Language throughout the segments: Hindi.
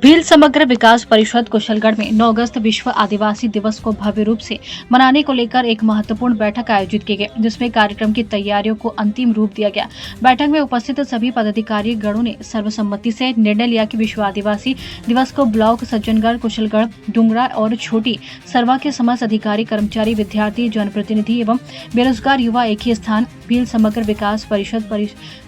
भील समग्र विकास परिषद कुशलगढ़ में 9 अगस्त विश्व आदिवासी दिवस को भव्य रूप से मनाने को लेकर एक महत्वपूर्ण बैठक आयोजित की गई, जिसमें कार्यक्रम की तैयारियों को अंतिम रूप दिया गया। बैठक में उपस्थित सभी पदाधिकारी गणों ने सर्वसम्मति से निर्णय लिया कि विश्व आदिवासी दिवस को ब्लॉक सज्जनगढ़, कुशलगढ़, डुंगरा और छोटी सरवा के समस्त अधिकारी, कर्मचारी, विद्यार्थी, जनप्रतिनिधि एवं बेरोजगार युवा एक ही स्थान भील समग्र विकास परिषद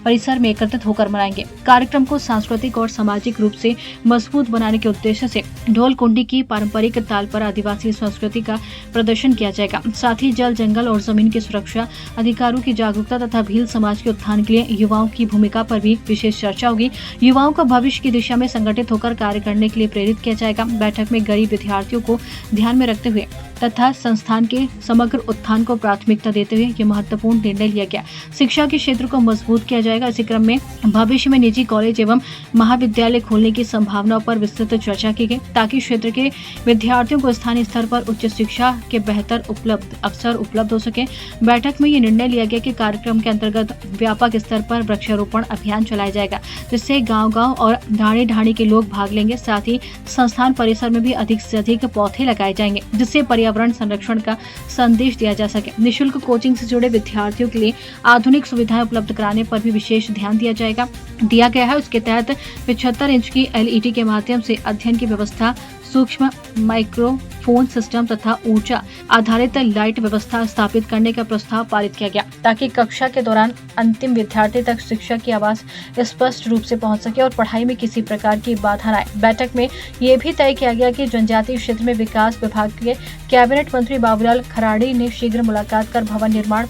परिसर में एकत्रित होकर मनाएंगे। कार्यक्रम को सांस्कृतिक और सामाजिक रूप से मजबूत बनाने के उद्देश्य से ढोल कुंडी की पारंपरिक ताल पर आदिवासी संस्कृति का प्रदर्शन किया जाएगा। साथ ही जल, जंगल और जमीन की सुरक्षा, अधिकारों की जागरूकता तथा भील समाज के उत्थान के लिए युवाओं की भूमिका पर भी विशेष चर्चा होगी। युवाओं को भविष्य की दिशा में संगठित होकर कार्य करने के लिए प्रेरित किया जाएगा। बैठक में गरीब विद्यार्थियों को ध्यान में रखते हुए तथा संस्थान के समग्र उत्थान को प्राथमिकता देते हुए ये महत्वपूर्ण निर्णय लिया गया। शिक्षा के क्षेत्र को मजबूत किया जाएगा। इसी क्रम में भविष्य में निजी कॉलेज एवं महाविद्यालय खोलने की संभावनाओं पर विस्तृत चर्चा की गई, ताकि क्षेत्र के विद्यार्थियों को स्थानीय स्तर पर उच्च शिक्षा के बेहतर अवसर उपलब्ध हो सके। बैठक में ये निर्णय लिया गया कि कार्यक्रम के अंतर्गत व्यापक स्तर पर वृक्षारोपण अभियान चलाया जाएगा, जिससे गाँव-गाँव और ढाणी के लोग भाग लेंगे। साथ ही संस्थान परिसर में भी अधिक से अधिक पौधे लगाए जाएंगे, जिससे पर्यावरण संरक्षण का संदेश दिया जा सके। निःशुल्क कोचिंग से जुड़े विद्यार्थियों के लिए आधुनिक सुविधाएं उपलब्ध कराने पर भी विशेष ध्यान दिया गया है। उसके तहत 75 इंच की LED के माध्यम से अध्ययन की व्यवस्था, सूक्ष्म माइक्रोफोन सिस्टम तथा ऊर्जा आधारित लाइट व्यवस्था स्थापित करने का प्रस्ताव पारित किया गया, ताकि कक्षा के दौरान अंतिम विद्यार्थी तक शिक्षा की आवाज स्पष्ट रूप से पहुंच सके और पढ़ाई में किसी प्रकार की बाधा न आए। बैठक में ये भी तय किया गया कि जनजातीय क्षेत्र में विकास विभाग के कैबिनेट मंत्री बाबूलाल खराड़ी ने शीघ्र मुलाकात कर भवन निर्माण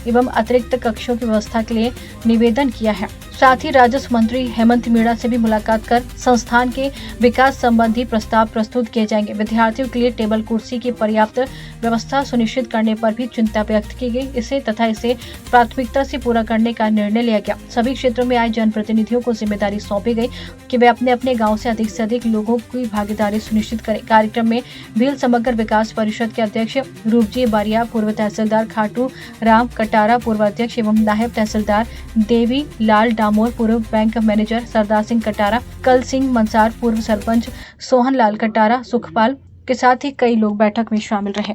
एवं अतिरिक्त कक्षों की व्यवस्था के लिए निवेदन किया है। साथ ही राजस्व मंत्री हेमंत मीणा से भी मुलाकात कर संस्थान के विकास संबंधी प्रस्ताव प्रस्तुत किए जाएंगे। विद्यार्थियों के लिए टेबल कुर्सी की पर्याप्त व्यवस्था सुनिश्चित करने पर भी चिंता व्यक्त की गई। इसे प्राथमिकता से पूरा करने का निर्णय लिया गया। सभी क्षेत्रों में आए जनप्रतिनिधियों को जिम्मेदारी सौंपी गई कि वे अपने अपने गाँव से अधिक लोगों की भागीदारी सुनिश्चित करें। कार्यक्रम में भील समग्र विकास परिषद के अध्यक्ष रूपजी बारिया, पूर्व तहसीलदार खाटू राम कटारा, पूर्व अध्यक्ष एवं नायब तहसीलदार देवी लाल डामोर, पूर्व बैंक मैनेजर सरदार सिंह कटारा, कल सिंह मंसार, पूर्व सरपंच सोहन लाल कटारा, सुखपाल के साथ ही कई लोग बैठक में शामिल रहे।